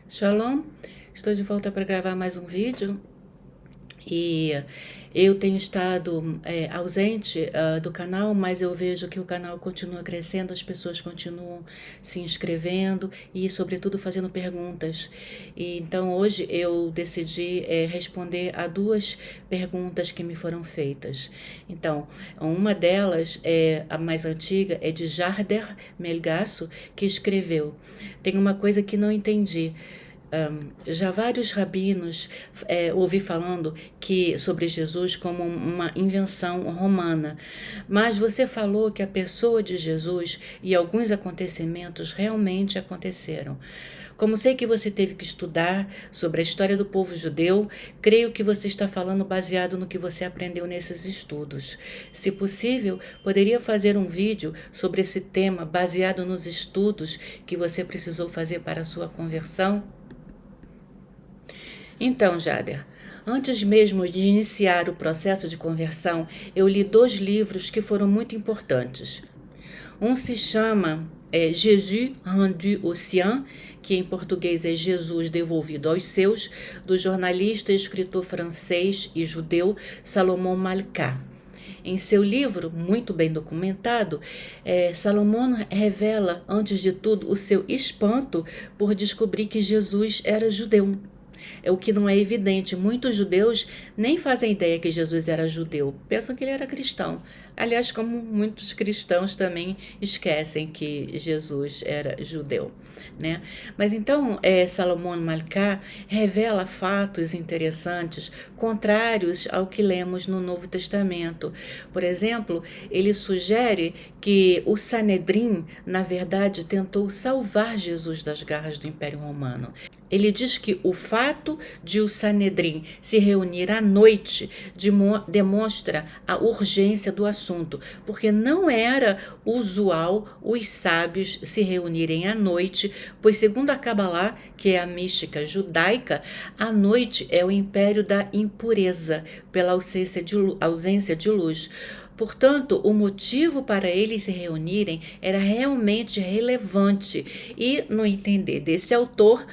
Shalom, estou de volta para gravar mais um vídeo e eu tenho estado ausente do canal, mas eu vejo que o canal continua crescendo, as pessoas continuam se inscrevendo e, sobretudo, fazendo perguntas. E, então, hoje eu decidi responder a duas perguntas que me foram feitas. Então, uma delas, a mais antiga, é de Jarder Melgaço, que escreveu: tem uma coisa que não entendi. Já vários rabinos ouvi falando sobre Jesus como uma invenção romana, mas você falou que a pessoa de Jesus e alguns acontecimentos realmente aconteceram. Como sei que você teve que estudar sobre a história do povo judeu, creio que você está falando baseado no que você aprendeu nesses estudos. Se possível, poderia fazer um vídeo sobre esse tema baseado nos estudos que você precisou fazer para a sua conversão? Então, Jader, antes mesmo de iniciar o processo de conversão, eu li dois livros que foram muito importantes. Um se chama Jésus rendu aux siens, que em português é Jesus devolvido aos seus, do jornalista e escritor francês e judeu Salomão Malka. Em seu livro, muito bem documentado, Salomão revela, antes de tudo, o seu espanto por descobrir que Jesus era judeu. É o que não é evidente. Muitos judeus nem fazem ideia que Jesus era judeu, pensam que ele era cristão. Aliás, como muitos cristãos também esquecem que Jesus era judeu, né? Mas então, Salomão Malka revela fatos interessantes, contrários ao que lemos no Novo Testamento. Por exemplo, ele sugere que o Sanedrim, na verdade, tentou salvar Jesus das garras do Império Romano. Ele diz que o fato de o Sanedrim se reunir à noite demonstra a urgência do assunto, porque não era usual os sábios se reunirem à noite, pois, segundo a Cabalá, que é a mística judaica, a noite é o império da impureza, pela ausência de luz. Portanto, o motivo para eles se reunirem era realmente relevante e, no entender desse autor,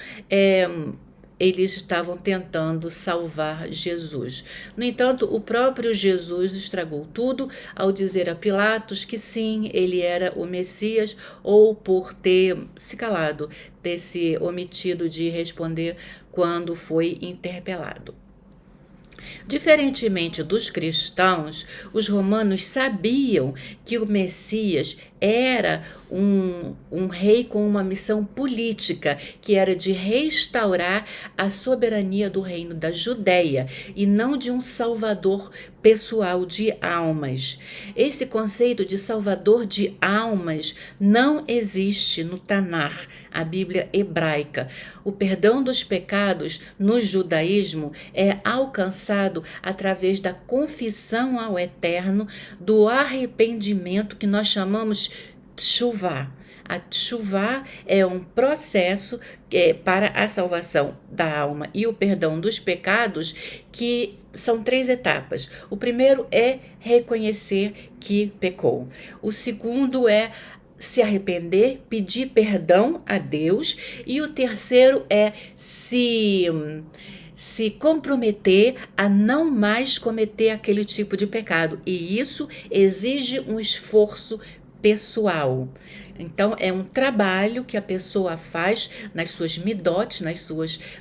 eles estavam tentando salvar Jesus. No entanto, o próprio Jesus estragou tudo ao dizer a Pilatos que sim, ele era o Messias, ou por ter se calado, ter se omitido de responder quando foi interpelado. Diferentemente dos cristãos, os romanos sabiam que o Messias era um rei com uma missão política, que era de restaurar a soberania do reino da Judéia e não de um salvador pessoal de almas. Esse conceito de salvador de almas não existe no Tanar, a Bíblia hebraica. O perdão dos pecados no judaísmo é alcançado através da confissão ao Eterno, do arrependimento que nós chamamos tshuvá. A tshuvá é um processo para a salvação da alma e o perdão dos pecados, que são 3 etapas. O primeiro é reconhecer que pecou. O segundo é se arrepender, pedir perdão a Deus. E o terceiro é se comprometer a não mais cometer aquele tipo de pecado. E isso exige um esforço pessoal. Então, é um trabalho que a pessoa faz nas suas midotes,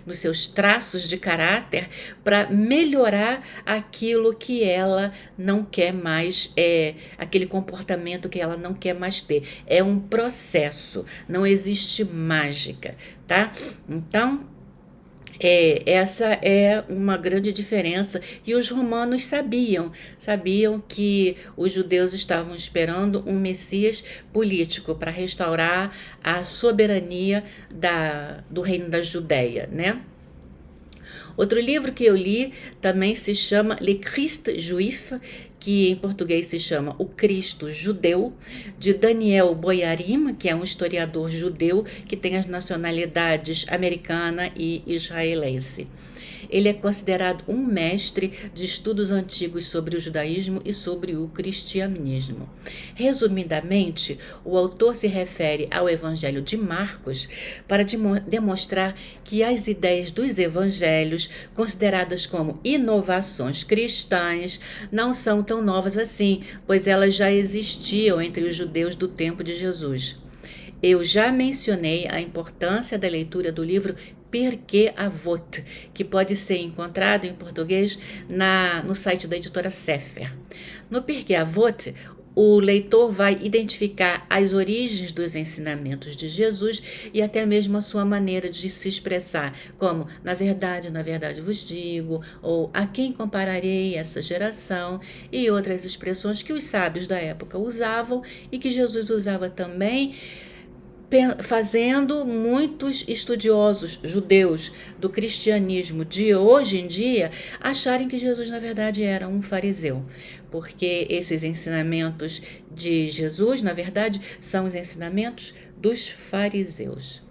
nos seus traços de caráter, para melhorar aquilo que ela não quer mais, aquele comportamento que ela não quer mais ter. É um processo, não existe mágica, tá? Então, essa é uma grande diferença, e os romanos sabiam que os judeus estavam esperando um Messias político para restaurar a soberania do reino da Judéia, né? Outro livro que eu li também se chama Le Christ Juif, que em português se chama O Cristo Judeu, de Daniel Boyarim, que é um historiador judeu que tem as nacionalidades americana e israelense. Ele é considerado um mestre de estudos antigos sobre o judaísmo e sobre o cristianismo. Resumidamente, o autor se refere ao Evangelho de Marcos para demonstrar que as ideias dos evangelhos, consideradas como inovações cristãs, não são tão novas assim, pois elas já existiam entre os judeus do tempo de Jesus. Eu já mencionei a importância da leitura do livro Pirkei Avot, que pode ser encontrado em português no site da editora Sefer. No Pirkei Avot, o leitor vai identificar as origens dos ensinamentos de Jesus e até mesmo a sua maneira de se expressar, como na verdade vos digo, ou a quem compararei essa geração, e outras expressões que os sábios da época usavam e que Jesus usava também, fazendo muitos estudiosos judeus do cristianismo de hoje em dia acharem que Jesus, na verdade, era um fariseu, porque esses ensinamentos de Jesus, na verdade, são os ensinamentos dos fariseus.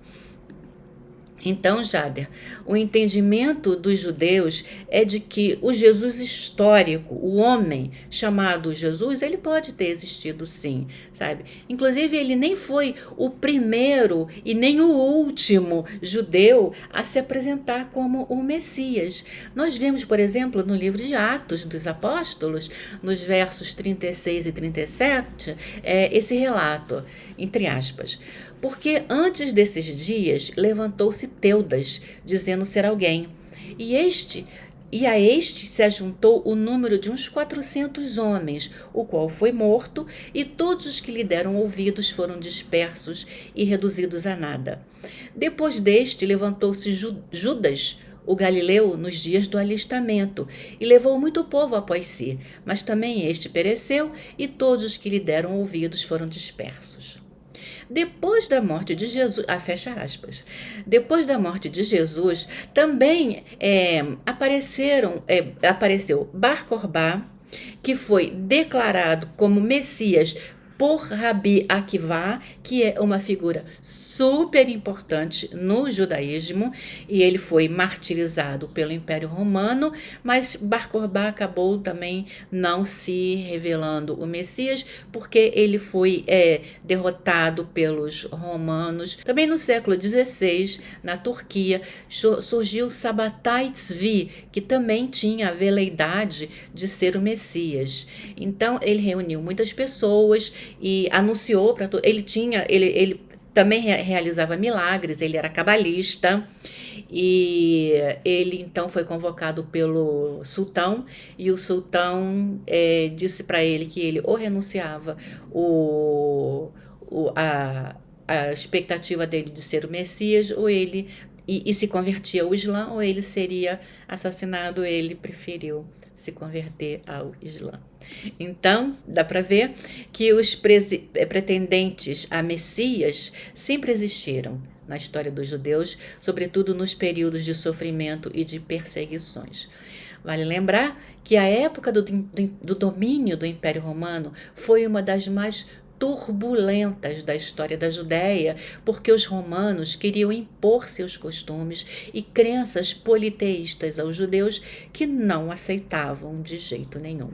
Então, Jader, o entendimento dos judeus é de que o Jesus histórico, o homem chamado Jesus, ele pode ter existido sim, sabe? Inclusive, ele nem foi o primeiro e nem o último judeu a se apresentar como o Messias. Nós vemos, por exemplo, no livro de Atos dos Apóstolos, nos versos 36 e 37, esse relato, entre aspas. Porque antes desses dias levantou-se Teudas, dizendo ser alguém, e a este se ajuntou o número de uns 400 homens, o qual foi morto, e todos os que lhe deram ouvidos foram dispersos e reduzidos a nada. Depois deste levantou-se Judas, o Galileu, nos dias do alistamento, e levou muito povo após si, mas também este pereceu, e todos os que lhe deram ouvidos foram dispersos. Depois da morte de Jesus, fecha aspas, depois da morte de Jesus, também apareceu Bar Corbá, que foi declarado como Messias por Rabi Akiva, que é uma figura super importante no judaísmo, e ele foi martirizado pelo Império Romano, mas Bar Corbá acabou também não se revelando o Messias, porque ele foi derrotado pelos romanos. Também no século XVI, na Turquia, surgiu Sabbatai Tzvi, que também tinha a veleidade de ser o Messias. Então, ele reuniu muitas pessoas e anunciou para todos. Ele também realizava milagres, ele era cabalista, e ele então foi convocado pelo sultão, e o sultão disse para ele que ele ou renunciava a expectativa dele de ser o Messias, ou ele e se convertia ao Islã, ou ele seria assassinado. Ele preferiu se converter ao Islã. Então, dá para ver que os pretendentes a Messias sempre existiram na história dos judeus, sobretudo nos períodos de sofrimento e de perseguições. Vale lembrar que a época do domínio do Império Romano foi uma das mais turbulentas da história da Judéia, porque os romanos queriam impor seus costumes e crenças politeístas aos judeus que não aceitavam de jeito nenhum.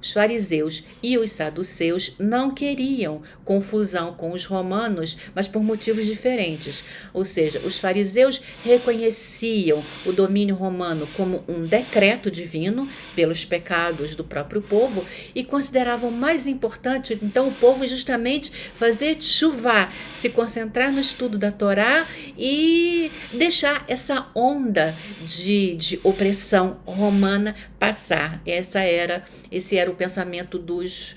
Os fariseus e os saduceus não queriam confusão com os romanos, mas por motivos diferentes. Ou seja, os fariseus reconheciam o domínio romano como um decreto divino pelos pecados do próprio povo e consideravam mais importante, então, o povo justamente fazer tshuvá, se concentrar no estudo da Torá e deixar essa onda de opressão romana passar. Esse era o pensamento dos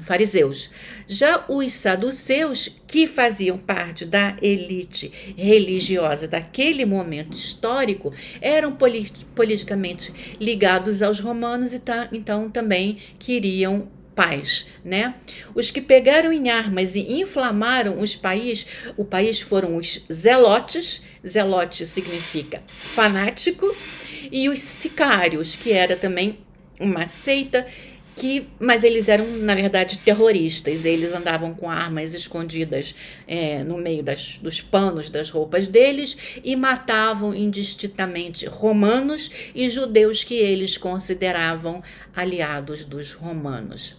fariseus. Já os saduceus, que faziam parte da elite religiosa daquele momento histórico, eram politicamente ligados aos romanos e então também queriam paz, né? Os que pegaram em armas e inflamaram o país foram os zelotes. Zelote significa fanático, e os sicários, que era também uma seita Mas eles eram, na verdade, terroristas. Eles andavam com armas escondidas no meio dos panos das roupas deles e matavam indistintamente romanos e judeus que eles consideravam aliados dos romanos.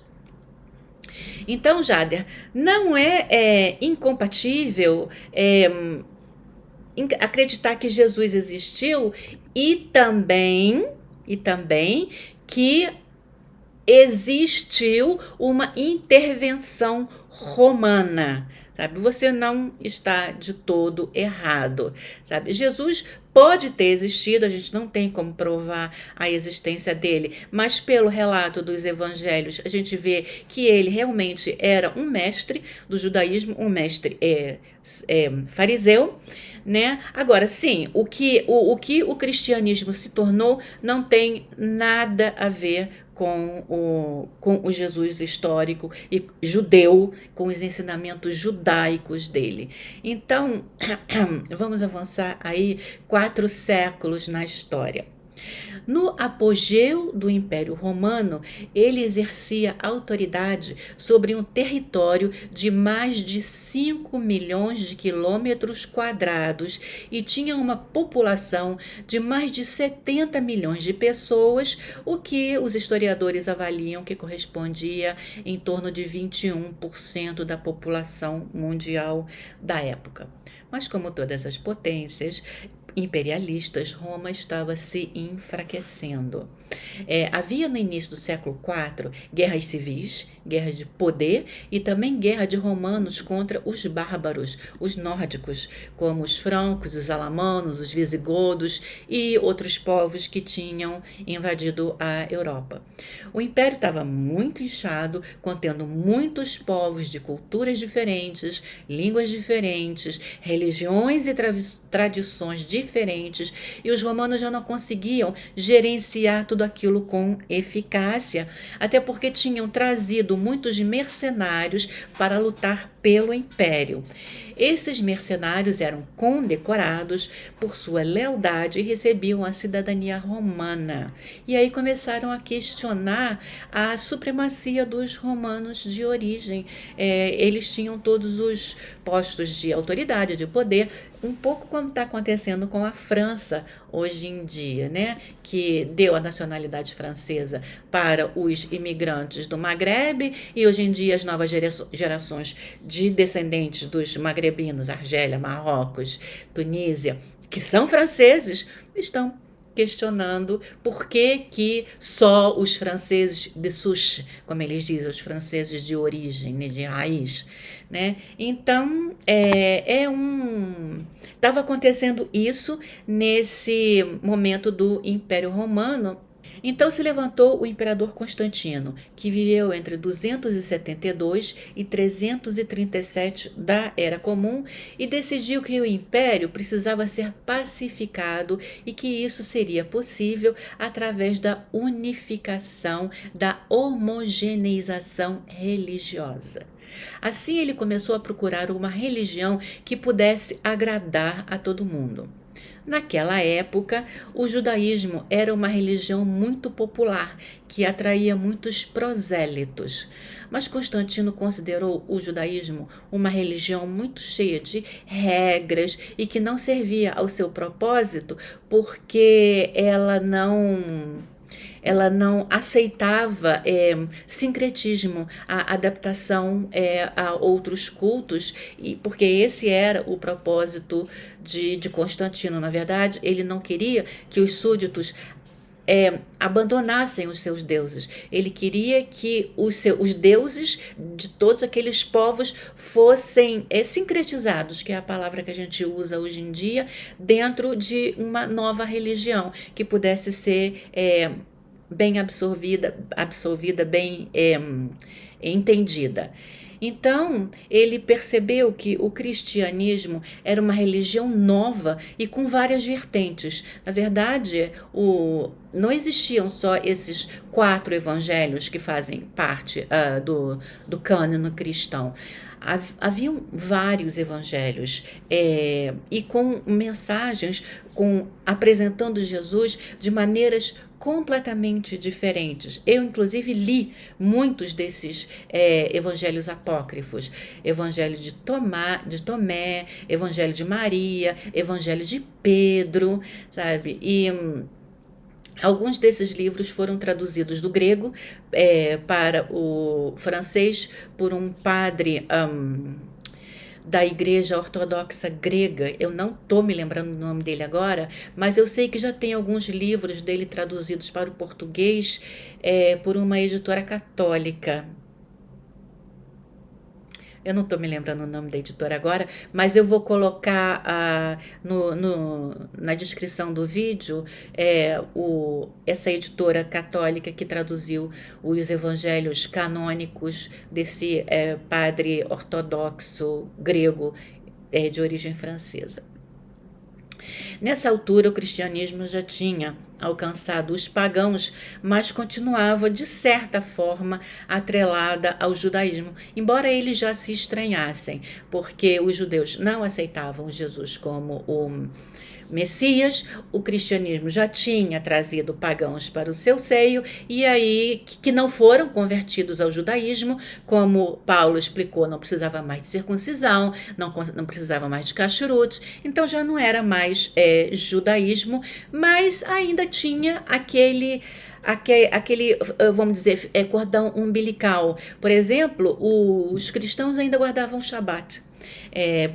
Então, Jader, não é incompatível acreditar que Jesus existiu e também que existiu uma intervenção romana, sabe? Você não está de todo errado, sabe? Jesus pode ter existido, a gente não tem como provar a existência dele, mas pelo relato dos evangelhos, a gente vê que ele realmente era um mestre do judaísmo, um mestre fariseu, né? Agora, sim, o que o cristianismo se tornou não tem nada a ver com o Jesus histórico e judeu, com os ensinamentos judaicos dele. Então, vamos avançar aí 4 séculos na história. No apogeu do Império Romano, ele exercia autoridade sobre um território de mais de 5 milhões de quilômetros quadrados e tinha uma população de mais de 70 milhões de pessoas, o que os historiadores avaliam que correspondia em torno de 21% da população mundial da época. Mas como todas as potências imperialistas, Roma estava se enfraquecendo. Havia no início do século IV guerras civis, guerra de poder e também guerra de romanos contra os bárbaros, os nórdicos, como os francos, os alamanos, os visigodos e outros povos que tinham invadido a Europa. O império estava muito inchado, contendo muitos povos de culturas diferentes, línguas diferentes, religiões e tradições diferentes, e os romanos já não conseguiam gerenciar tudo aquilo com eficácia, até porque tinham trazido muitos mercenários para lutar pelo império. Esses mercenários eram condecorados por sua lealdade e recebiam a cidadania romana. E aí começaram a questionar a supremacia dos romanos de origem. Eles tinham todos os postos de autoridade, de poder, um pouco como está acontecendo com a França hoje em dia, né? Que deu a nacionalidade francesa para os imigrantes do Maghreb e hoje em dia as novas gerações de descendentes dos magrebinos, Argélia, Marrocos, Tunísia, que são franceses, estão questionando por que só os franceses de souche, como eles dizem, os franceses de origem, de raiz, né? Então, estava acontecendo isso nesse momento do Império Romano. Então se levantou o imperador Constantino, que viveu entre 272 e 337 da Era Comum e decidiu que o império precisava ser pacificado e que isso seria possível através da unificação, da homogeneização religiosa. Assim ele começou a procurar uma religião que pudesse agradar a todo mundo. Naquela época, o judaísmo era uma religião muito popular, que atraía muitos prosélitos. Mas Constantino considerou o judaísmo uma religião muito cheia de regras e que não servia ao seu propósito porque ela não aceitava sincretismo, a adaptação a outros cultos, porque esse era o propósito de Constantino. Na verdade, ele não queria que os súditos abandonassem os seus deuses. Ele queria que os deuses de todos aqueles povos fossem sincretizados, que é a palavra que a gente usa hoje em dia, dentro de uma nova religião, que pudesse ser bem absorvida, bem entendida. Então, ele percebeu que o cristianismo era uma religião nova e com várias vertentes. Na verdade, não existiam só esses 4 evangelhos que fazem parte do cânone cristão. Haviam vários evangelhos e com mensagens, apresentando Jesus de maneiras completamente diferentes. Eu, inclusive, li muitos desses evangelhos apócrifos. Evangelho de Tomé, Evangelho de Maria, Evangelho de Pedro, sabe? E alguns desses livros foram traduzidos do grego para o francês por um padre da Igreja Ortodoxa Grega. Eu não estou me lembrando o nome dele agora, mas eu sei que já tem alguns livros dele traduzidos para o português por uma editora católica. Eu não estou me lembrando o nome da editora agora, mas eu vou colocar na descrição do vídeo essa editora católica que traduziu os evangelhos canônicos desse padre ortodoxo grego de origem francesa. Nessa altura, o cristianismo já tinha alcançado os pagãos, mas continuava, de certa forma, atrelada ao judaísmo, embora eles já se estranhassem, porque os judeus não aceitavam Jesus como o Messias. O cristianismo já tinha trazido pagãos para o seu seio, e aí que não foram convertidos ao judaísmo, como Paulo explicou, não precisava mais de circuncisão, não precisava mais de cacherutos, então já não era mais judaísmo, mas ainda tinha aquele, vamos dizer, cordão umbilical. Por exemplo, os cristãos ainda guardavam o Shabat.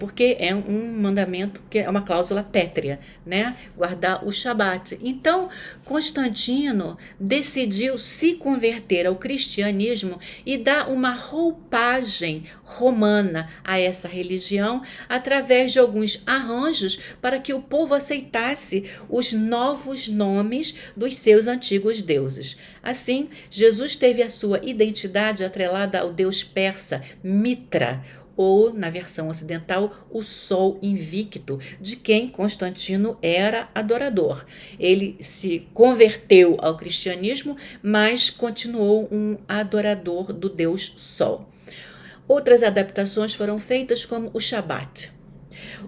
Porque é um mandamento, que é uma cláusula pétrea, né? Guardar o Shabat. Então, Constantino decidiu se converter ao cristianismo e dar uma roupagem romana a essa religião através de alguns arranjos para que o povo aceitasse os novos nomes dos seus antigos deuses. Assim, Jesus teve a sua identidade atrelada ao deus persa Mitra, ou, na versão ocidental, o Sol Invicto, de quem Constantino era adorador. Ele se converteu ao cristianismo, mas continuou um adorador do Deus Sol. Outras adaptações foram feitas, como o Shabat.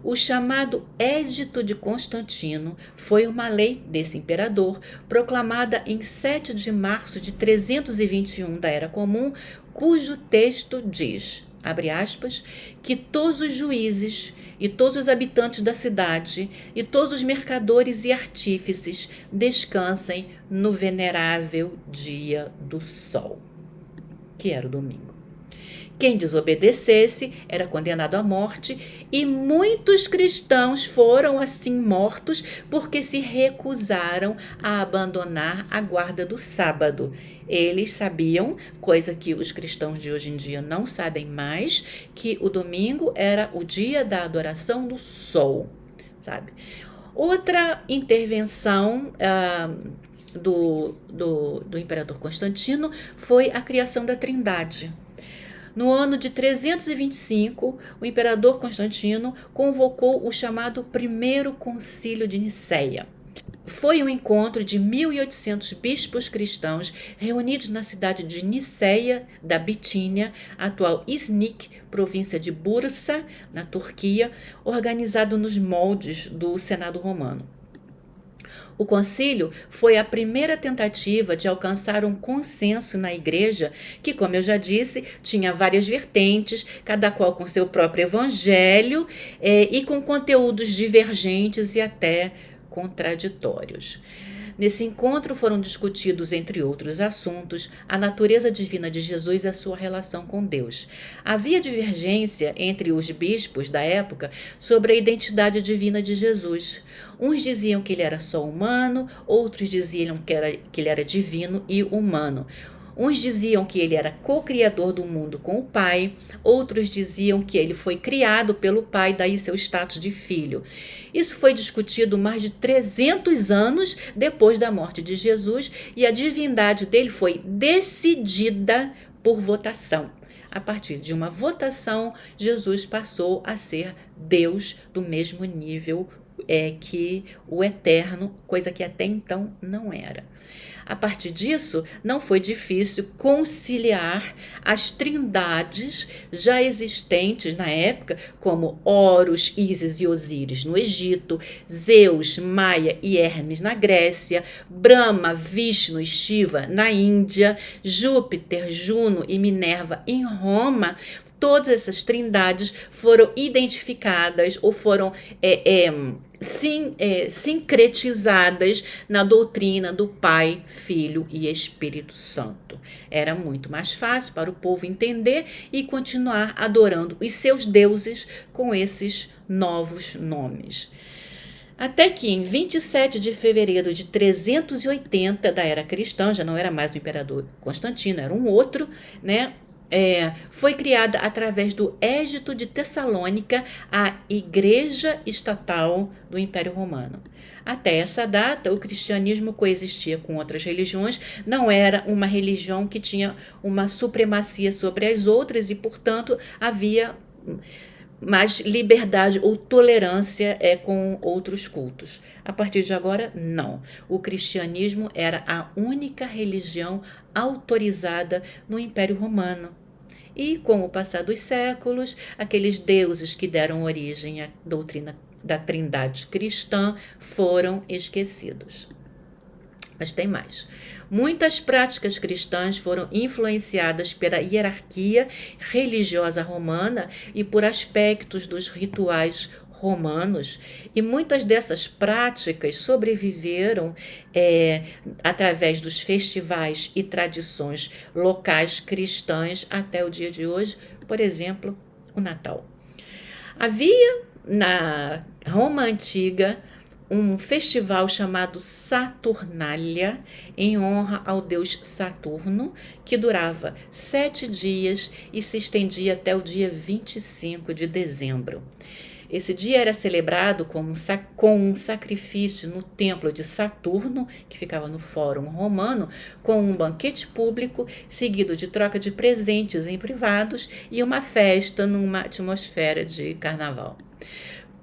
O chamado Édito de Constantino foi uma lei desse imperador, proclamada em 7 de março de 321 da Era Comum, cujo texto diz, abre aspas, que todos os juízes e todos os habitantes da cidade e todos os mercadores e artífices descansem no venerável dia do sol, que era o domingo. Quem desobedecesse era condenado à morte, e muitos cristãos foram assim mortos porque se recusaram a abandonar a guarda do sábado. Eles sabiam, coisa que os cristãos de hoje em dia não sabem mais, que o domingo era o dia da adoração do sol, sabe? Outra intervenção do imperador Constantino foi a criação da Trindade. No ano de 325, o imperador Constantino convocou o chamado Primeiro Concílio de Nicéia. Foi um encontro de 1.800 bispos cristãos reunidos na cidade de Nicéia, da Bitínia, atual Iznik, província de Bursa, na Turquia, organizado nos moldes do Senado Romano. O concílio foi a primeira tentativa de alcançar um consenso na igreja que, como eu já disse, tinha várias vertentes, cada qual com seu próprio evangelho e com conteúdos divergentes e até contraditórios. Nesse encontro foram discutidos, entre outros assuntos, a natureza divina de Jesus e a sua relação com Deus. Havia divergência entre os bispos da época sobre a identidade divina de Jesus. Uns diziam que ele era só humano, outros diziam que ele era divino e humano. Uns diziam que ele era co-criador do mundo com o Pai, outros diziam que ele foi criado pelo Pai, daí seu status de filho. Isso foi discutido mais de 300 anos depois da morte de Jesus, e a divindade dele foi decidida por votação. A partir de uma votação, Jesus passou a ser Deus do mesmo nível que o Eterno, coisa que até então não era. A partir disso, não foi difícil conciliar as trindades já existentes na época, como Horus, Ísis e Osíris no Egito, Zeus, Maia e Hermes na Grécia, Brahma, Vishnu e Shiva na Índia, Júpiter, Juno e Minerva em Roma. Todas essas trindades foram identificadas ou foram sincretizadas na doutrina do Pai, Filho e Espírito Santo. Era muito mais fácil para o povo entender e continuar adorando os seus deuses com esses novos nomes. Até que em 27 de fevereiro de 380 da era cristã, já não era mais o imperador Constantino, era um outro, né? Foi criada através do Édito de Tessalônica a Igreja Estatal do Império Romano. Até essa data, o cristianismo coexistia com outras religiões, não era uma religião que tinha uma supremacia sobre as outras e, portanto, havia mais liberdade ou tolerância com outros cultos. A partir de agora, não. O cristianismo era a única religião autorizada no Império Romano. E, com o passar dos séculos, aqueles deuses que deram origem à doutrina da Trindade cristã foram esquecidos. Mas tem mais. Muitas práticas cristãs foram influenciadas pela hierarquia religiosa romana e por aspectos dos rituais romanos, e muitas dessas práticas sobreviveram através dos festivais e tradições locais cristãs até o dia de hoje, por exemplo, o Natal. Havia na Roma Antiga um festival chamado Saturnália, em honra ao deus Saturno, que durava 7 dias e se estendia até o dia 25 de dezembro. Esse dia era celebrado com um sacrifício no templo de Saturno, que ficava no Fórum Romano, com um banquete público, seguido de troca de presentes em privados e uma festa numa atmosfera de carnaval.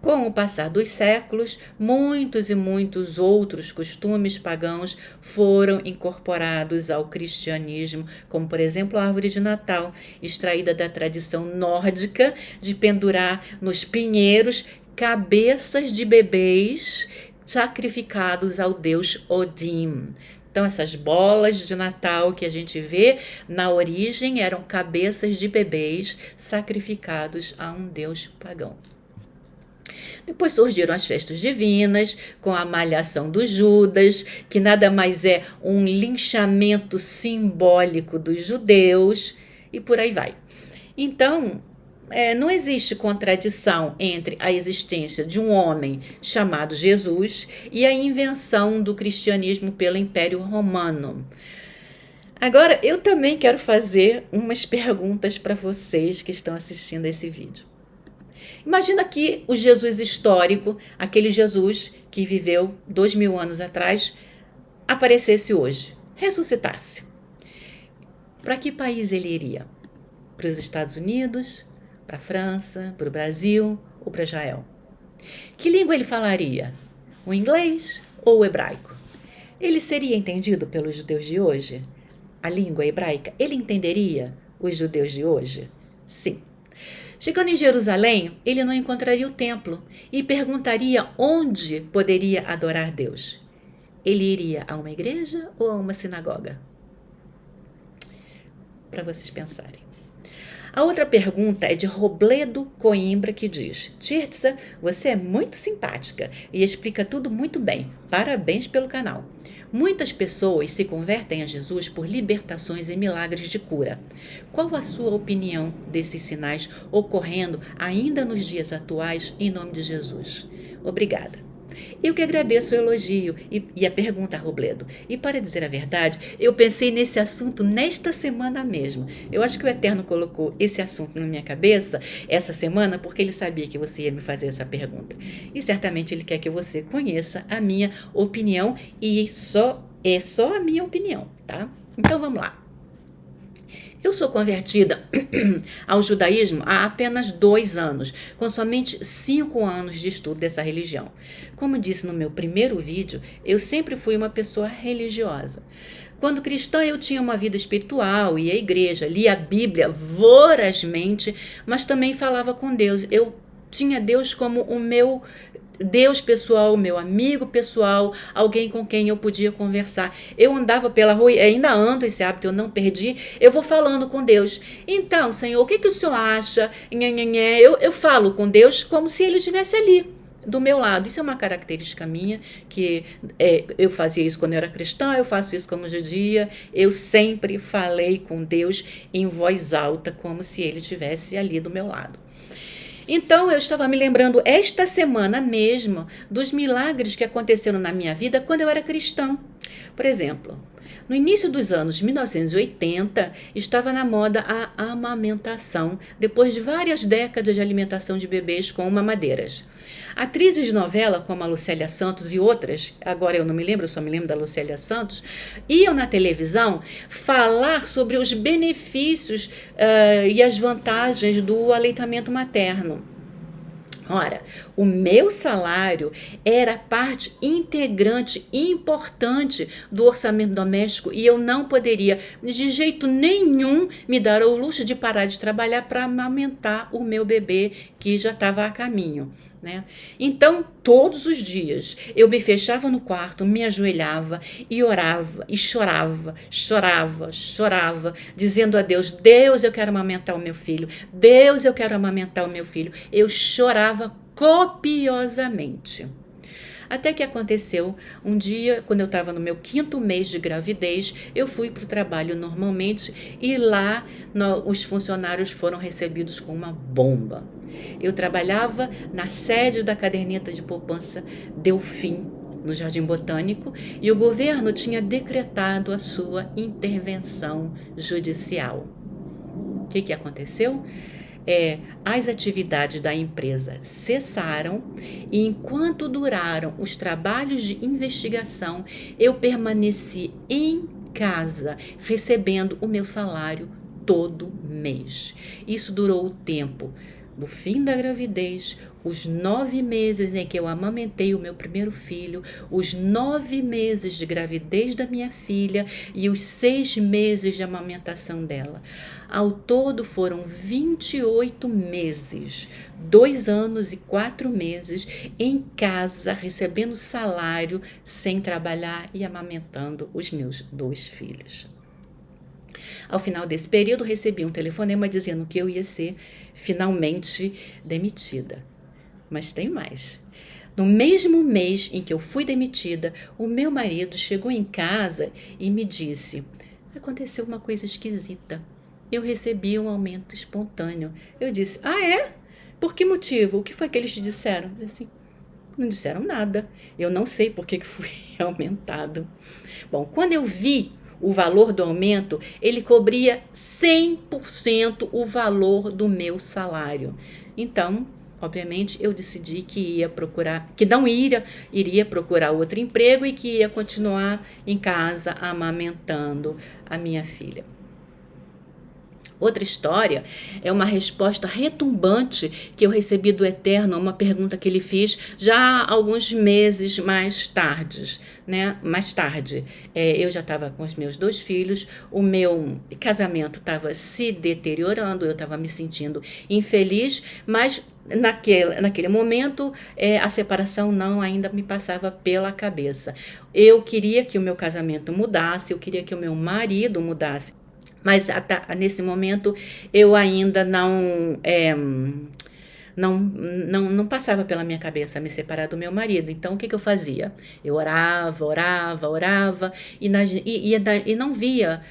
Com o passar dos séculos, muitos e muitos outros costumes pagãos foram incorporados ao cristianismo, como, por exemplo, a árvore de Natal, extraída da tradição nórdica de pendurar nos pinheiros cabeças de bebês sacrificados ao deus Odin. Então, essas bolas de Natal que a gente vê, na origem, eram cabeças de bebês sacrificados a um deus pagão. Depois surgiram as festas divinas, com a malhação dos Judas, que nada mais é um linchamento simbólico dos judeus, e por aí vai. Então, não existe contradição entre a existência de um homem chamado Jesus e a invenção do cristianismo pelo Império Romano. Agora, eu também quero fazer umas perguntas para vocês que estão assistindo esse vídeo. Imagina que o Jesus histórico, aquele Jesus que viveu 2000 anos atrás, aparecesse hoje, ressuscitasse. Para que país ele iria? Para os Estados Unidos, para a França, para o Brasil ou para Israel? Que língua ele falaria? O inglês ou o hebraico? Ele seria entendido pelos judeus de hoje? A língua hebraica, ele entenderia os judeus de hoje? Sim. Chegando em Jerusalém, ele não encontraria o templo e perguntaria onde poderia adorar Deus. Ele iria a uma igreja ou a uma sinagoga? Para vocês pensarem. A outra pergunta é de Robledo Coimbra, que diz: Tirtza, você é muito simpática e explica tudo muito bem. Parabéns pelo canal. Muitas pessoas se convertem a Jesus por libertações e milagres de cura. Qual a sua opinião desses sinais ocorrendo ainda nos dias atuais, em nome de Jesus? Obrigada. Eu que agradeço o elogio e a pergunta, Robledo. E para dizer a verdade, eu pensei nesse assunto nesta semana mesmo. Eu acho que o Eterno colocou esse assunto na minha cabeça essa semana porque ele sabia que você ia me fazer essa pergunta. E certamente ele quer que você conheça a minha opinião e é só a minha opinião, tá? Então vamos lá. Eu sou convertida ao judaísmo há apenas 2 anos, com somente 5 anos de estudo dessa religião. Como disse no meu primeiro vídeo, eu sempre fui uma pessoa religiosa. Quando cristã, eu tinha uma vida espiritual, ia à igreja, lia a Bíblia vorazmente, mas também falava com Deus. Eu tinha Deus como o meu Deus pessoal, meu amigo pessoal, alguém com quem eu podia conversar. Eu andava pela rua, e ainda ando, esse hábito eu não perdi, eu vou falando com Deus. Então, Senhor, o que o Senhor acha? Eu falo com Deus como se Ele estivesse ali, do meu lado. Isso é uma característica minha, que eu fazia isso quando eu era cristã, eu faço isso como judia, eu sempre falei com Deus em voz alta, como se Ele estivesse ali do meu lado. Então, eu estava me lembrando esta semana mesmo dos milagres que aconteceram na minha vida quando eu era cristã. Por exemplo, no início dos anos 1980, estava na moda a amamentação, depois de várias décadas de alimentação de bebês com mamadeiras. Atrizes de novela como a Lucélia Santos e outras, agora eu não me lembro, eu só me lembro da Lucélia Santos, iam na televisão falar sobre os benefícios e as vantagens do aleitamento materno. Ora, o meu salário era parte integrante e importante do orçamento doméstico e eu não poderia, de jeito nenhum, me dar o luxo de parar de trabalhar para amamentar o meu bebê que já estava a caminho, né? Então, todos os dias, eu me fechava no quarto, me ajoelhava e orava e chorava, dizendo a Deus, Deus, eu quero amamentar o meu filho, Deus, eu quero amamentar o meu filho. Eu chorava copiosamente. Até que aconteceu um dia, quando eu estava no meu 5º mês de gravidez, eu fui para o trabalho normalmente e lá os funcionários foram recebidos com uma bomba. Eu trabalhava na sede da caderneta de poupança Delfim, no Jardim Botânico, e o governo tinha decretado a sua intervenção judicial. O que aconteceu? As atividades da empresa cessaram e enquanto duraram os trabalhos de investigação, eu permaneci em casa recebendo o meu salário todo mês. Isso durou o tempo do fim da gravidez, os 9 meses em que eu amamentei o meu primeiro filho, os 9 meses de gravidez da minha filha e os 6 meses de amamentação dela. Ao todo foram 28 meses, 2 anos e 4 meses em casa, recebendo salário, sem trabalhar e amamentando os meus 2 filhos. Ao final desse período, recebi um telefonema dizendo que eu ia ser finalmente demitida. Mas tem mais. No mesmo mês em que eu fui demitida, o meu marido chegou em casa e me disse, aconteceu uma coisa esquisita. Eu recebi um aumento espontâneo. Eu disse, Por que motivo? O que foi que eles te disseram? Eu disse assim, não disseram nada. Eu não sei por que fui aumentado. Bom, quando eu vi o valor do aumento, ele cobria 100% o valor do meu salário. Então, obviamente, eu decidi que não iria procurar outro emprego e que ia continuar em casa amamentando a minha filha. Outra história é uma resposta retumbante que eu recebi do Eterno a uma pergunta que ele fez já alguns meses mais tarde, né? Eu já estava com os meus 2 filhos, o meu casamento estava se deteriorando, eu estava me sentindo infeliz, mas naquele momento a separação não ainda me passava pela cabeça. Eu queria que o meu casamento mudasse, eu queria que o meu marido mudasse. Mas nesse momento eu ainda não passava pela minha cabeça me separar do meu marido. Então, o que eu fazia? Eu orava e não via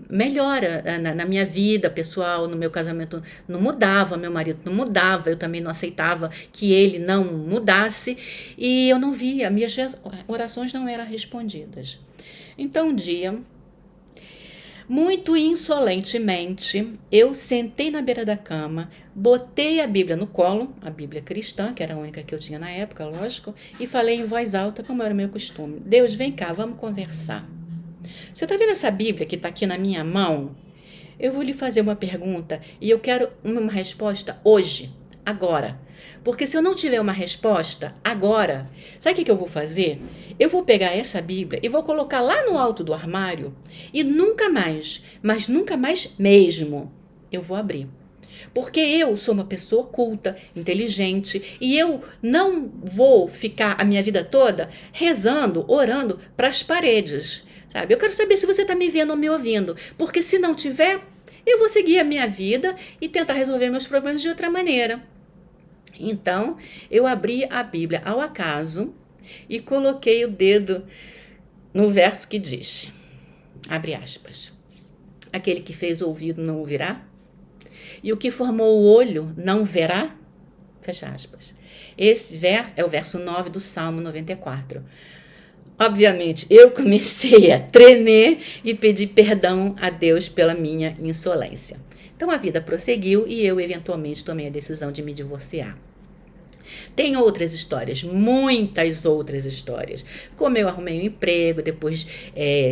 melhora na minha vida pessoal, no meu casamento não mudava, meu marido não mudava, eu também não aceitava que ele não mudasse e eu não via, minhas orações não eram respondidas. Então, um dia, muito insolentemente, eu sentei na beira da cama, botei a Bíblia no colo, a Bíblia cristã, que era a única que eu tinha na época, lógico, e falei em voz alta, como era o meu costume. Deus, vem cá, vamos conversar. Você está vendo essa Bíblia que está aqui na minha mão? eu vou lhe fazer uma pergunta e eu quero uma resposta hoje, agora. Porque se eu não tiver uma resposta agora, sabe o que eu vou fazer? Eu vou pegar essa Bíblia e vou colocar lá no alto do armário e nunca mais, mas nunca mais mesmo, eu vou abrir. Porque eu sou uma pessoa culta, inteligente, e eu não vou ficar a minha vida toda rezando, orando para as paredes, sabe? Eu quero saber se você está me vendo ou me ouvindo, porque se não tiver, eu vou seguir a minha vida e tentar resolver meus problemas de outra maneira. Então, eu abri a Bíblia ao acaso e coloquei o dedo no verso que diz, abre aspas, aquele que fez o ouvido não ouvirá, e o que formou o olho não verá, fecha aspas. Esse verso é o verso 9 do Salmo 94. Obviamente, eu comecei a tremer e pedir perdão a Deus pela minha insolência. Então a vida prosseguiu e eu eventualmente tomei a decisão de me divorciar. Tem outras histórias, muitas outras histórias. Como eu arrumei um emprego depois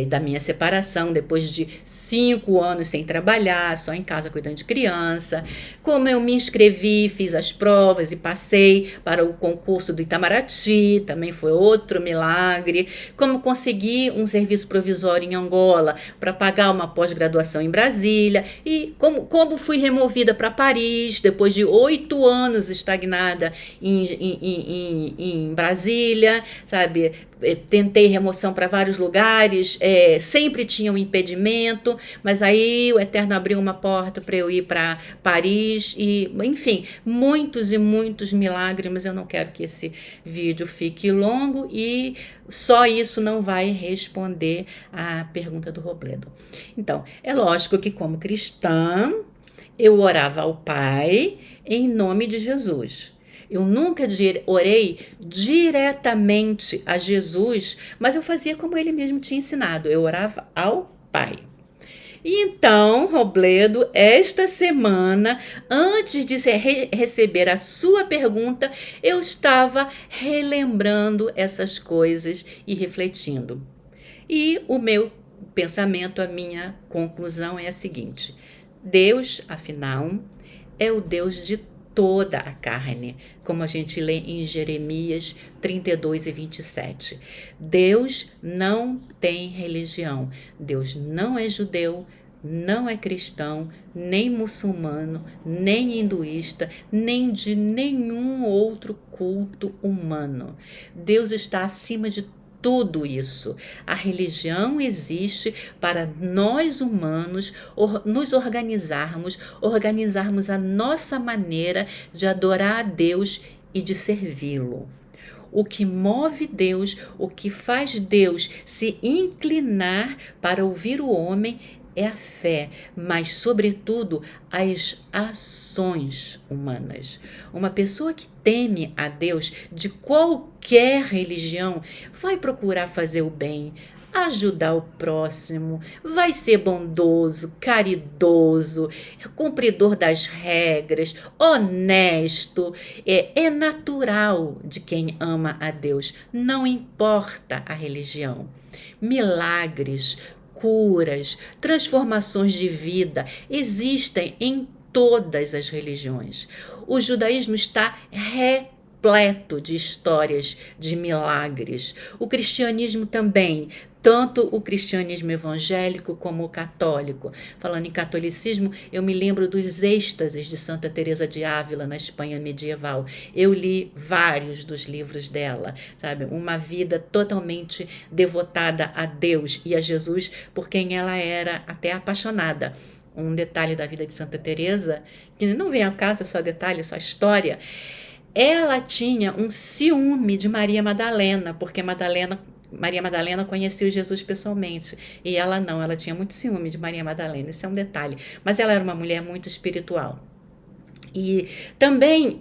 da minha separação, depois de 5 anos sem trabalhar, só em casa cuidando de criança. Como eu me inscrevi, fiz as provas e passei para o concurso do Itamaraty, também foi outro milagre. Como consegui um serviço provisório em Angola para pagar uma pós-graduação em Brasília. E como fui removida para Paris, depois de 8 anos estagnada em Brasília, sabe? Tentei remoção para vários lugares, sempre tinha um impedimento, mas aí o Eterno abriu uma porta para eu ir para Paris, e enfim, muitos e muitos milagres, mas eu não quero que esse vídeo fique longo e só isso não vai responder à pergunta do Robledo. Então, é lógico que como cristã, eu orava ao Pai em nome de Jesus. Eu nunca orei diretamente a Jesus, mas eu fazia como ele mesmo tinha ensinado. Eu orava ao Pai. E então, Robledo, esta semana, antes de receber a sua pergunta, eu estava relembrando essas coisas e refletindo. E o meu pensamento, a minha conclusão é a seguinte: Deus, afinal, é o Deus de toda a carne, como a gente lê em Jeremias 32 e 27. Deus não tem religião. Deus não é judeu, não é cristão, nem muçulmano, nem hinduísta, nem de nenhum outro culto humano. Deus está acima de tudo isso. A religião existe para nós humanos nos organizarmos a nossa maneira de adorar a Deus e de servi-lo. O que move Deus, o que faz Deus se inclinar para ouvir o homem é a fé, mas, sobretudo, as ações humanas. Uma pessoa que teme a Deus de qualquer religião vai procurar fazer o bem, ajudar o próximo, vai ser bondoso, caridoso, cumpridor das regras, honesto. É natural de quem ama a Deus, não importa a religião. Milagres, curas, transformações de vida existem em todas as religiões. O judaísmo está repleto de histórias de milagres. O cristianismo também, tanto o cristianismo evangélico como o católico. Falando em catolicismo, eu me lembro dos êxtases de Santa Teresa de Ávila na Espanha medieval. Eu li vários dos livros dela, sabe? Uma vida totalmente devotada a Deus e a Jesus, por quem ela era até apaixonada. Um detalhe da vida de Santa Teresa, que não vem ao caso, é só detalhe, é só história. Ela tinha um ciúme de Maria Madalena, porque Maria Madalena conhecia Jesus pessoalmente, e ela não, ela tinha muito ciúme de Maria Madalena, isso é um detalhe, mas ela era uma mulher muito espiritual. E também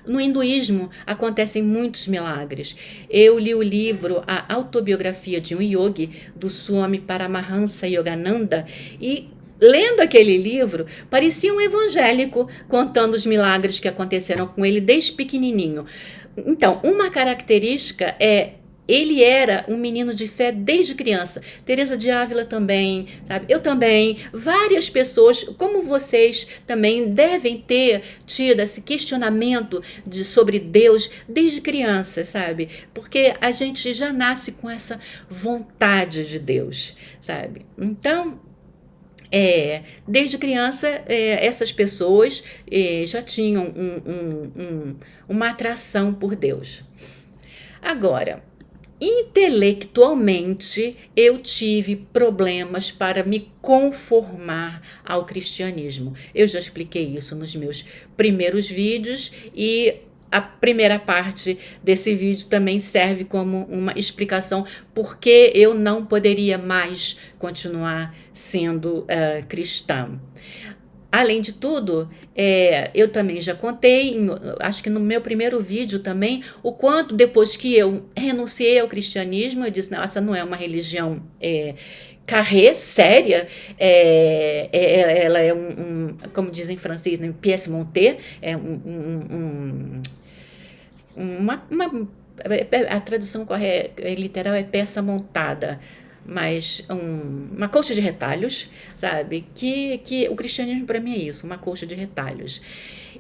no hinduísmo acontecem muitos milagres. Eu li o livro A Autobiografia de um Yogi, do Swami Paramahansa Yogananda, e lendo aquele livro, parecia um evangélico contando os milagres que aconteceram com ele desde pequenininho. Então, uma característica é ele era um menino de fé desde criança. Teresa de Ávila também, sabe? Eu também. Várias pessoas, como vocês, também devem ter tido esse questionamento sobre Deus desde criança, sabe? Porque a gente já nasce com essa vontade de Deus, sabe? Então, desde criança, essas pessoas já tinham uma atração por Deus. Agora, intelectualmente, eu tive problemas para me conformar ao cristianismo. Eu já expliquei isso nos meus primeiros vídeos e a primeira parte desse vídeo também serve como uma explicação porque eu não poderia mais continuar sendo cristã. Além de tudo, eu também já contei, acho que no meu primeiro vídeo também, o quanto depois que eu renunciei ao cristianismo, eu disse, não, essa não é uma religião carré, séria, ela é como dizem em francês, né, pièce montée, a tradução literal é peça montada, mas uma colcha de retalhos, sabe? Que o cristianismo para mim é isso, uma colcha de retalhos.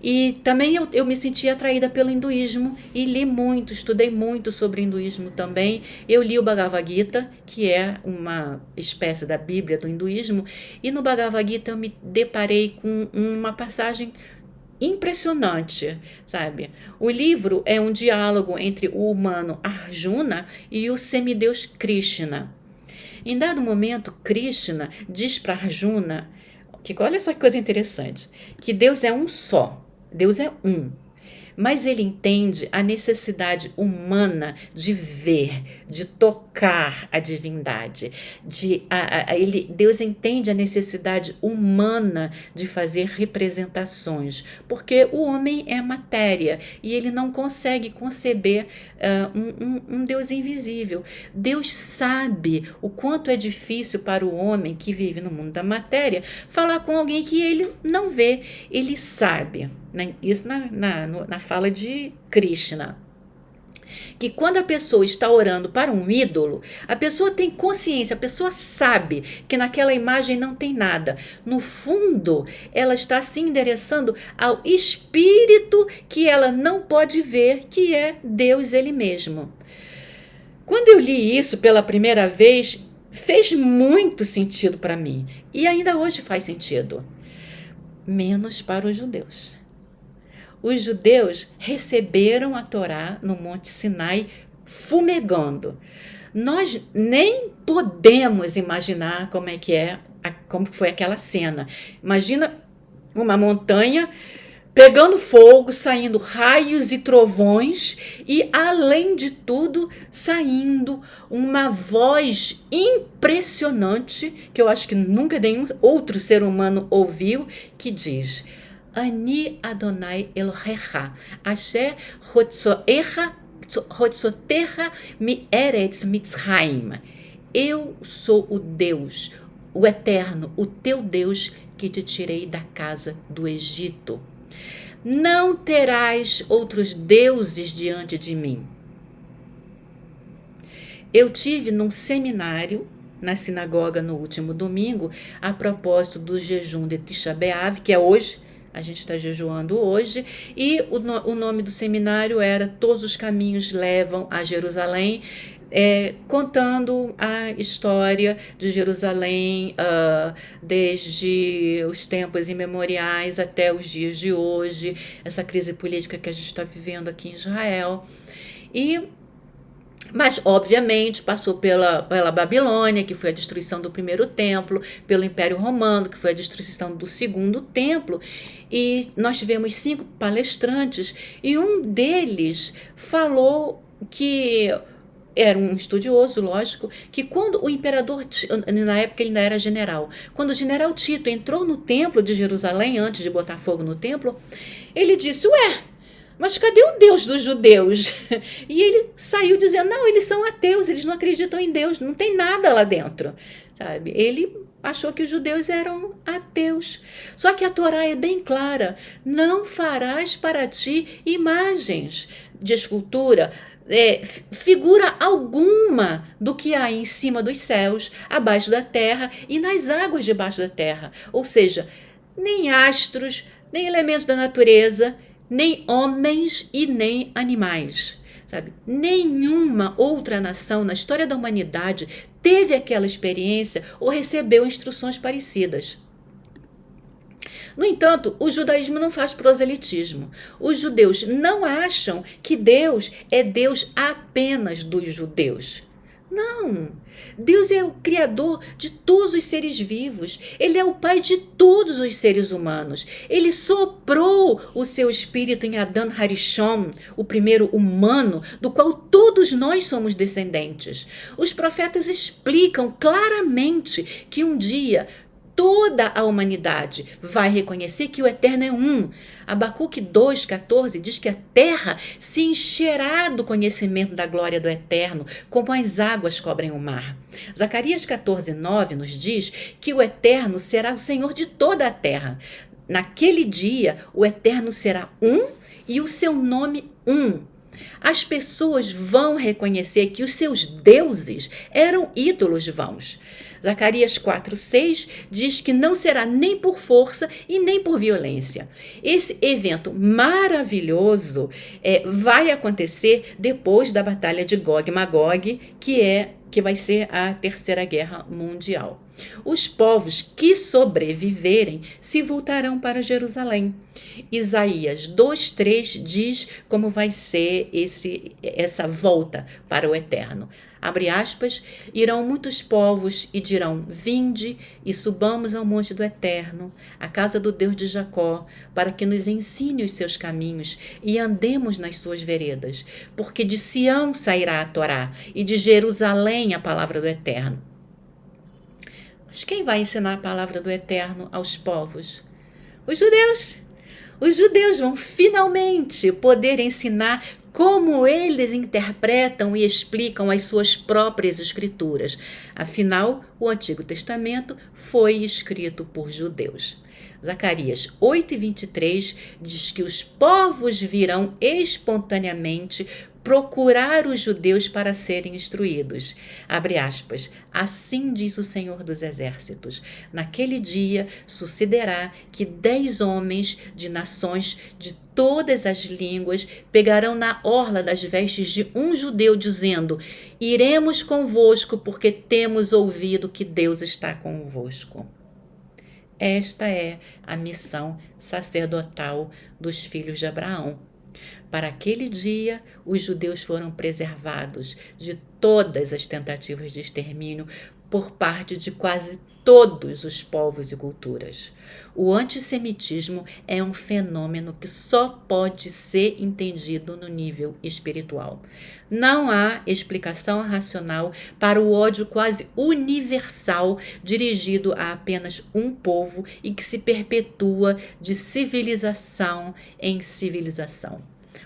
E também eu me senti atraída pelo hinduísmo e li muito, estudei muito sobre hinduísmo também. Eu li o Bhagavad Gita, que é uma espécie da Bíblia do hinduísmo, e no Bhagavad Gita eu me deparei com uma passagem impressionante, sabe? O livro é um diálogo entre o humano Arjuna e o semideus Krishna. Em dado momento, Krishna diz para Arjuna, que olha só que coisa interessante, que Deus é um só, Deus é um. Mas ele entende a necessidade humana de ver, de tocar a divindade. Deus entende a necessidade humana de fazer representações, porque o homem é matéria e ele não consegue conceber um Deus invisível. Deus sabe o quanto é difícil para o homem que vive no mundo da matéria falar com alguém que ele não vê, ele sabe. Isso na fala de Krishna. Que quando a pessoa está orando para um ídolo, a pessoa tem consciência, a pessoa sabe que naquela imagem não tem nada. No fundo, ela está se endereçando ao espírito que ela não pode ver, que é Deus ele mesmo. Quando eu li isso pela primeira vez, fez muito sentido para mim. E ainda hoje faz sentido. Menos para os judeus. Os judeus receberam a Torá no Monte Sinai fumegando. Nós nem podemos imaginar como foi aquela cena. Imagina uma montanha pegando fogo, saindo raios e trovões e, além de tudo, saindo uma voz impressionante, que eu acho que nunca nenhum outro ser humano ouviu, que diz... Ani Adonai Elohecha, Asher Hotzotecha mi Eretz Mitzrayim. Eu sou o Deus, o Eterno, o teu Deus que te tirei da casa do Egito. Não terás outros deuses diante de mim. Eu tive num seminário na sinagoga no último domingo, a propósito do jejum de Tisha B'Av, que é hoje. A gente está jejuando hoje, e o nome do seminário era Todos os Caminhos Levam a Jerusalém, contando a história de Jerusalém desde os tempos imemoriais até os dias de hoje, essa crise política que a gente está vivendo aqui em Israel. Mas, obviamente, passou pela Babilônia, que foi a destruição do primeiro templo, pelo Império Romano, que foi a destruição do segundo templo, e nós tivemos 5 palestrantes, e um deles falou que era um estudioso, lógico, que quando o imperador, na época ele ainda era general, quando o general Tito entrou no templo de Jerusalém, antes de botar fogo no templo, ele disse, mas cadê o Deus dos judeus? E ele saiu dizendo, não, eles são ateus, eles não acreditam em Deus, não tem nada lá dentro, sabe? Ele achou que os judeus eram ateus. Só que a Torá é bem clara, não farás para ti imagens de escultura, figura alguma do que há em cima dos céus, abaixo da terra e nas águas debaixo da terra. Ou seja, nem astros, nem elementos da natureza, nem homens e nem animais. Sabe? Nenhuma outra nação na história da humanidade teve aquela experiência ou recebeu instruções parecidas. No entanto, o judaísmo não faz proselitismo. Os judeus não acham que Deus é Deus apenas dos judeus. Não! Deus é o criador de todos os seres vivos. Ele é o pai de todos os seres humanos. Ele soprou o seu espírito em Adão Harishon, o primeiro humano, do qual todos nós somos descendentes. Os profetas explicam claramente que um dia toda a humanidade vai reconhecer que o Eterno é um. Abacuque 2,14 diz que a terra se encherá do conhecimento da glória do Eterno, como as águas cobrem o mar. Zacarias 14,9 nos diz que o Eterno será o Senhor de toda a terra. Naquele dia, o Eterno será um e o seu nome um. As pessoas vão reconhecer que os seus deuses eram ídolos vãos. Zacarias 4,6 diz que não será nem por força e nem por violência. Esse evento maravilhoso vai acontecer depois da batalha de Gog e Magog, que vai ser a Terceira Guerra Mundial. Os povos que sobreviverem se voltarão para Jerusalém. Isaías 2,3 diz como vai ser essa volta para o Eterno. Abre aspas, irão muitos povos e dirão, vinde e subamos ao monte do Eterno, à casa do Deus de Jacó, para que nos ensine os seus caminhos e andemos nas suas veredas, porque de Sião sairá a Torá e de Jerusalém a palavra do Eterno. Mas quem vai ensinar a palavra do Eterno aos povos? Os judeus. Os judeus vão finalmente poder ensinar como eles interpretam e explicam as suas próprias escrituras. Afinal, o Antigo Testamento foi escrito por judeus. Zacarias 8,23 diz que os povos virão espontaneamente procurar os judeus para serem instruídos. Abre aspas, assim diz o Senhor dos Exércitos, naquele dia sucederá que 10 homens de nações de todas as línguas pegarão na orla das vestes de um judeu, dizendo, iremos convosco porque temos ouvido que Deus está convosco. Esta é a missão sacerdotal dos filhos de Abraão. Para aquele dia, os judeus foram preservados de todas as tentativas de extermínio por parte de quase todos os povos e culturas. O antissemitismo é um fenômeno que só pode ser entendido no nível espiritual. Não há explicação racional para o ódio quase universal dirigido a apenas um povo e que se perpetua de civilização em civilização.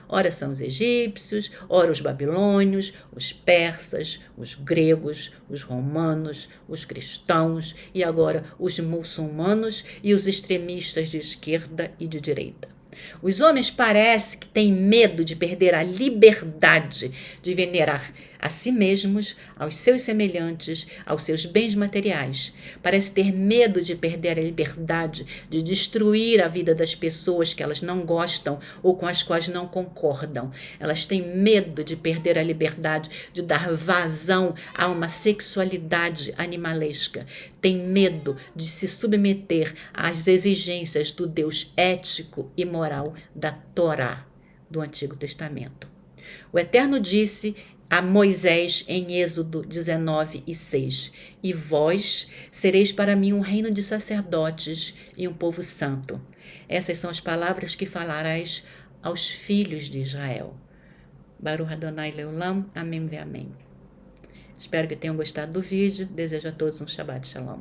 Ora são os egípcios, ora os babilônios, os persas, os gregos, os romanos, os cristãos e agora os muçulmanos e os extremistas de esquerda e de direita. Os homens parece que têm medo de perder a liberdade de venerar a si mesmos, aos seus semelhantes, aos seus bens materiais. Parece ter medo de perder a liberdade de destruir a vida das pessoas que elas não gostam ou com as quais não concordam. Elas têm medo de perder a liberdade de dar vazão a uma sexualidade animalesca. Têm medo de se submeter às exigências do Deus ético e moral da Torá, do Antigo Testamento. O Eterno disse a Moisés em Êxodo 19:6, e vós sereis para mim um reino de sacerdotes e um povo santo. Essas são as palavras que falarás aos filhos de Israel. Baruch Adonai Leolam, amém ve amém. Espero que tenham gostado do vídeo. Desejo a todos um Shabbat Shalom.